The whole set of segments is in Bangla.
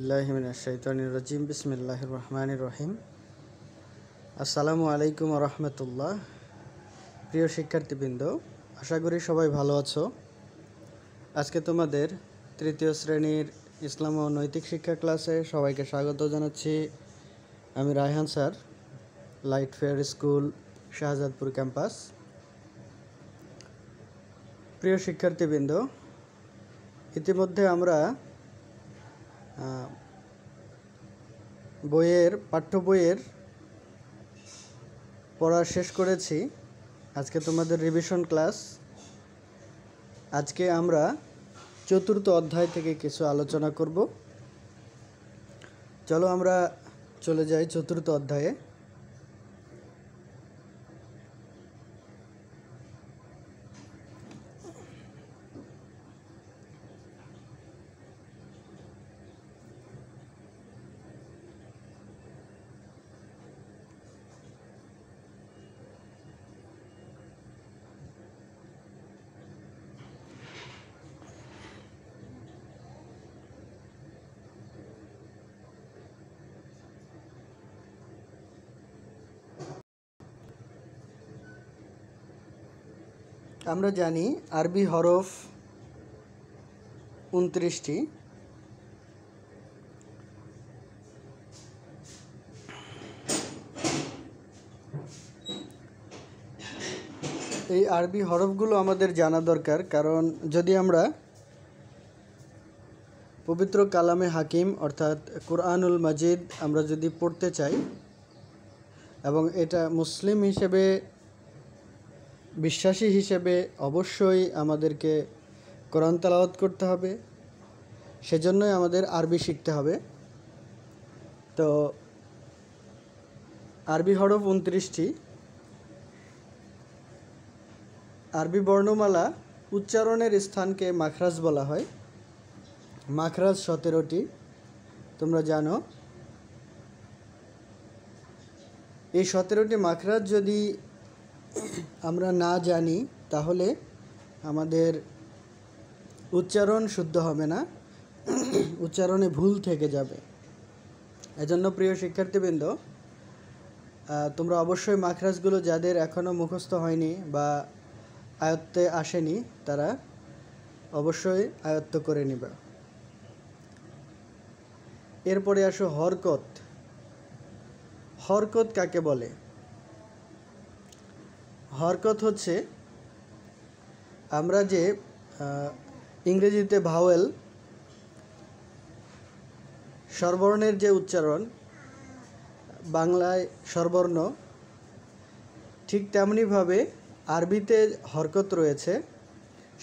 বিল্লাহিমিনাশ-শাইতানির-রাজিম। বিসমিল্লাহির রহমানির রহিম। আসসালামু আলাইকুম ওয়া রাহমাতুল্লাহ। প্রিয় শিক্ষার্থীবৃন্দ, আশা করি সবাই ভালো আছো। আজকে তোমাদের তৃতীয় শ্রেণীর ইসলাম ও নৈতিক শিক্ষা ক্লাসে সবাইকে স্বাগত জানাচ্ছি। আমি Raihan sir, Light Fair School, Shahzadpur campus. প্রিয় শিক্ষার্থীবৃন্দ, ইতিমধ্যে আমরা পাঠ্য বইয়ের পড়া শেষ করেছি। আজকে তোমাদের রিভিশন ক্লাস। আজকে আমরা চতুর্থ অধ্যায় থেকে কিছু আলোচনা করব। চলো আমরা চলে যাই চতুর্থ অধ্যায়ে। আমরা জানি আরবি হরফ 29টি। এই আরবি হরফগুলো আমাদের জানা দরকার, কারণ যদি আমরা পবিত্র কালামে হাকিম অর্থাৎ কুরআনুল মাজিদ আমরা যদি পড়তে চাই এবং এটা মুসলিম হিসেবে, বিশ্বাসী হিসেবে অবশ্যই আমাদেরকে কোরআন তেলাওয়াত করতে হবে। সেজন্যই আমাদের আরবি শিখতে হবে। তো আরবি হরফ 29টি। আরবি বর্ণমালা উচ্চারণের স্থানকে মাখরাজ বলা হয়। মাখরাজ 17টি, তোমরা জানো। এই 17টি মাখরাজ যদি আমরা না জানি তাহলে আমাদের উচ্চারণ শুদ্ধ হবে না, উচ্চারণে ভুল থেকে যাবে। এজন্য প্রিয় শিক্ষার্থীবৃন্দ, তোমরা অবশ্যই মাখরাজগুলো যাদের এখনও মুখস্থ হয়নি বা আয়ত্তে আসেনি তারা অবশ্যই আয়ত্ত করে নিবে। এরপরে আসো হরকত। হরকত কাকে বলে? হরকত হচ্ছে আমরা যে ইংরেজিতে ভাওয়েল, স্বরবর্ণের যে উচ্চারণ, বাংলায় স্বরবর্ণ, ঠিক তেমনিভাবে আরবিতে হরকত রয়েছে।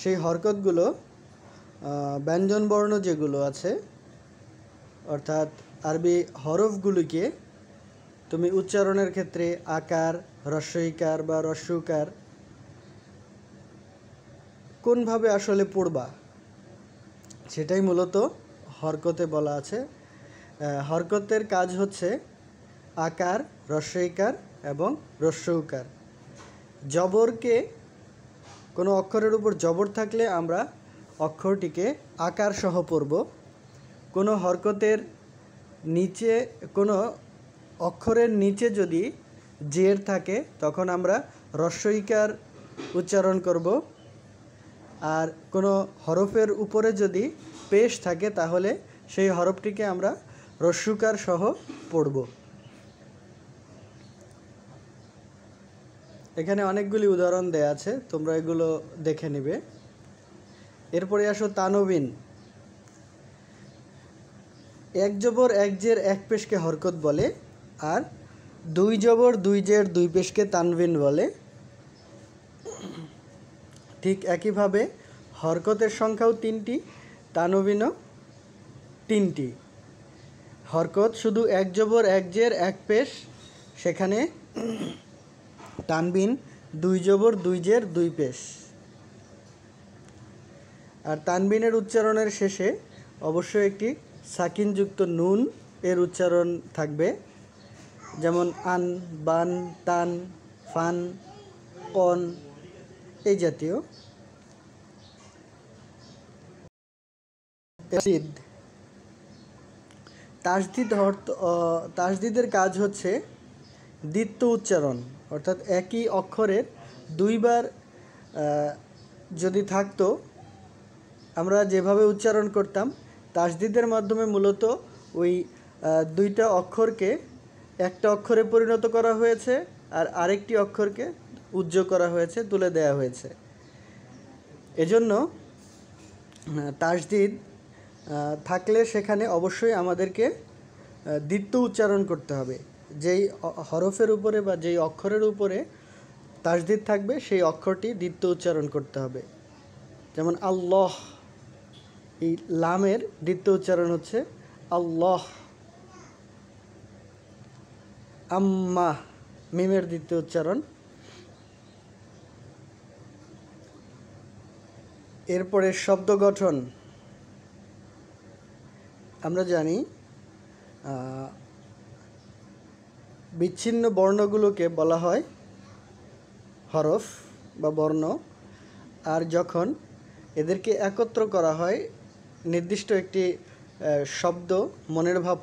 সেই হরকতগুলো ব্যঞ্জনবর্ণ যেগুলো আছে, অর্থাৎ আরবি হরফগুলিকে তুমি উচ্চারণের ক্ষেত্রে আকার, হ্রস্বইকার বা হ্রস্বকার কোনভাবে আসলে পড়বা সেটাই মূলত হরকতে বলা আছে। হরকতের কাজ হচ্ছে আকার, হ্রস্বইকার এবং হ্রস্বউকার। জবরকে, কোনো অক্ষরের উপর জবর থাকলে আমরা অক্ষরটিকে আকার সহ পড়ব। কোনো হরকতের নিচে, কোনো অক্ষরের নিচে যদি জের থাকে তখন আমরা হ্রস্বইকার উচ্চারণ করব। আর কোনো হরফের উপরে যদি পেশ থাকে তাহলে সেই হরফটিকে আমরা হ্রস্বকার সহ পড়ব। এখানে অনেকগুলি উদাহরণ দেয়া আছে, তোমরা এগুলো দেখে নিবে। এরপরে আসো তানবিন। এক জবর এক জের এক পেশকে হরকত বলে, আর দুই জবর দুই জের দুই পেশকে তানবিন বলে। ঠিক একইভাবে হরকতের সংখ্যাও 3টি, তানবিনও 3টি। হরকত শুধু এক জবর এক জের এক পেশ, সেখানে তানবিন দুই জবর দুই জের দুই পেশ। আর তানবিনের উচ্চারণের শেষে অবশ্যই একটি সাকিনযুক্ত নুন এর উচ্চারণ থাকবে, যেমন আন, বান, তান, ফান, কন এই জাতীয়। তাসদিদের কাজ হচ্ছে দ্বিত্ব উচ্চারণ, অর্থাৎ একই অক্ষরের দুইবার যদি থাকতো, আমরা যেভাবে উচ্চারণ করতাম, তাসদিদের মাধ্যমে মূলত ওই দুইটা অক্ষরকে একটা অক্ষরে পরিণত করা হয়েছে আর আরেকটি অক্ষরকে উজ্জ করা হয়েছে, তুলে দেওয়া হয়েছে। এজন্য তাসদিদ থাকলে সেখানে অবশ্যই আমাদেরকে দ্বিত্ব উচ্চারণ করতে হবে। যেই হরফের উপরে বা যেই অক্ষরের উপরে তাসদিদ থাকবে সেই অক্ষরটি দ্বিত্ব উচ্চারণ করতে হবে। যেমন আল্লাহ, এই লামের দ্বিত্ব উচ্চারণ হচ্ছে আল্লাহ। আম্মা, মিমের দ্বিত্ব উচ্চারণ। এরপরে শব্দ গঠন। আমরা জানি বিচ্ছিন্ন বর্ণগুলোকে বলা হয় হরফ বা বর্ণ, আর যখন এদেরকে একত্র করা হয় নির্দিষ্ট একটি শব্দ, মনের ভাব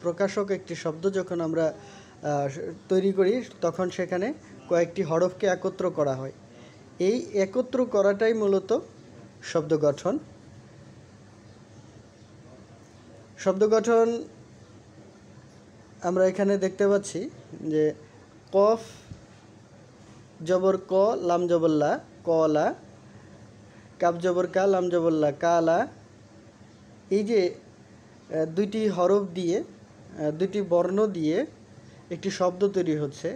প্রকাশক একটি শব্দ যখন আমরা তৈরি করি, তখন সেখানে কয়েকটি হরফকে একত্র করা হয়। এই একত্র করাটাই মূলত শব্দ গঠন। শব্দ গঠন আমরা এখানে দেখতে পাচ্ছি যে কফ জবর ক, লাম জবর লা, কলা, কাপ জবর কা, লাম জবর লা, কালা। এই যে দুইটি হরফ দিয়ে, দুইটি বর্ণ দিয়ে একটি শব্দ তৈরি হচ্ছে।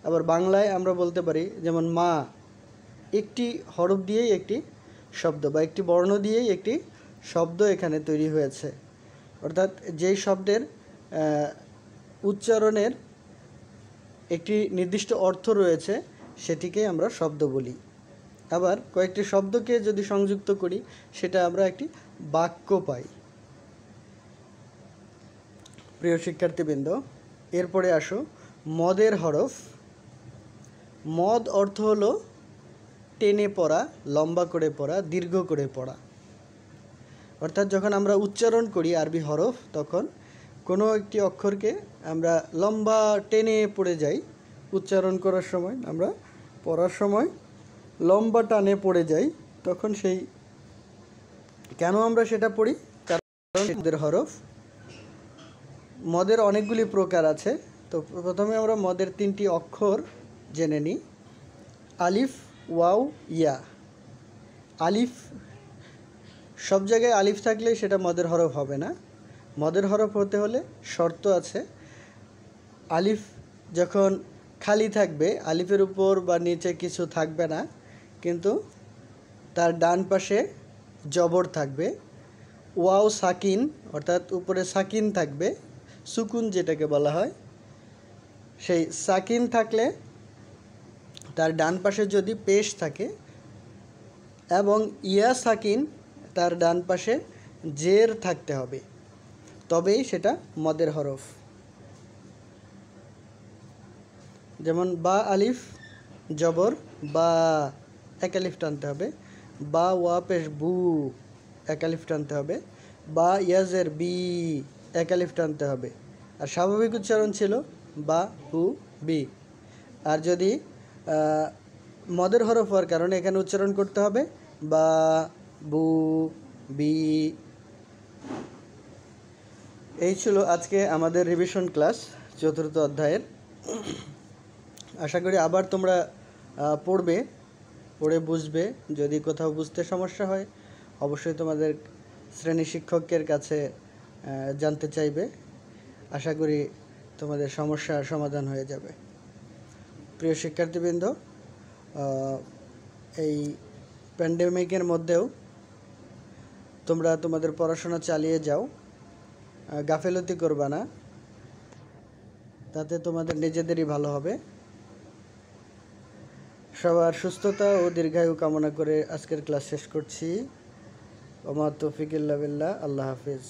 আবার বাংলায় আমরা বলতে পারি যেমন মা, একটি হরফ দিয়েই একটি শব্দ বা একটি বর্ণ দিয়েই একটি শব্দ এখানে তৈরি হয়েছে। অর্থাৎ যেই শব্দের উচ্চারণের একটি নির্দিষ্ট অর্থ রয়েছে সেটিকেই আমরা শব্দ বলি। আবার কয়েকটি শব্দকে যদি সংযুক্ত করি সেটা আমরা একটি বাক্য পাই। প্রিয় শিক্ষার্থীবৃন্দ, এরপরে আসো মদের হরফ। মদ অর্থ হলো টেনে পড়া, লম্বা করে পড়া, দীর্ঘ করে পড়া। অর্থাৎ যখন আমরা উচ্চারণ করি আরবি হরফ, তখন কোনো একটি অক্ষরকে আমরা লম্বা টেনে পড়ে যাই উচ্চারণ করার সময়, আমরা পড়ার সময় লম্বা টানে পড়ে যাই। তখন সেই কেন আমরা সেটা পড়ি? কারণ মদের হরফ। মদের অনেকগুলি প্রকার আছে। তো প্রথমে আমরা মদের 3টি অক্ষর জেনে নিই। আলিফ, ওয়াও, ইয়া। আলিফ, সব জায়গায় আলিফ থাকলে সেটা মদের হরফ হবে না। মদের হরফ হতে হলে শর্ত আছে। আলিফ যখন খালি থাকবে, আলিফের উপর বা নিচে কিছু থাকবে না, কিন্তু তার ডান পাশে জবর থাকবে। ওয়াও সাকিন, অর্থাৎ উপরে সাকিন থাকবে, সুকুন যেটাকে বলা হয়। সেই সাকিন থাকলে তার ডান পাশে যদি পেশ থাকে, এবং ইয়া সাকিন, তার ডান পাশে জের থাকতে হবে, তবেই সেটা মদের হরফ। যেমন বা আলিফ জবর বা, এক আলিফ টানতে হবে। বা ওয়া পেশ বু, এক আলিফ টানতে হবে। বা ইয়াজের বি, এক আলিফ টানতে হবে। আর স্বাভাবিক উচ্চারণ ছিল বা বু বি। আর যদি মদের হরফ হওয়ার কারণে এখানে উচ্চারণ করতে হবে বা বু বি। এই ছিল আজকে আমাদের রিভিশন ক্লাস 4th অধ্যায়ের। আশা করি আবার তোমরা পড়ে বুঝবে। যদি কোথাও বুঝতে সমস্যা হয় অবশ্যই তোমাদের শ্রেণী শিক্ষকের কাছে জানতে চাইবে। আশা করি তোমাদের সমস্যার সমাধান হয়ে যাবে। প্রিয় শিক্ষার্থীবৃন্দ, এই প্যান্ডেমিকের মধ্যেও তোমরা তোমাদের পড়াশোনা চালিয়ে যাও, গাফেলতি করবা না, তাতে তোমাদের নিজেদেরই ভালো হবে। সবার সুস্থতা ও দীর্ঘায়ু কামনা করে আজকের ক্লাস শেষ করছি। ওমা তৌফিক ইল্লা বিল্লাহ। আল্লাহ হাফিজ।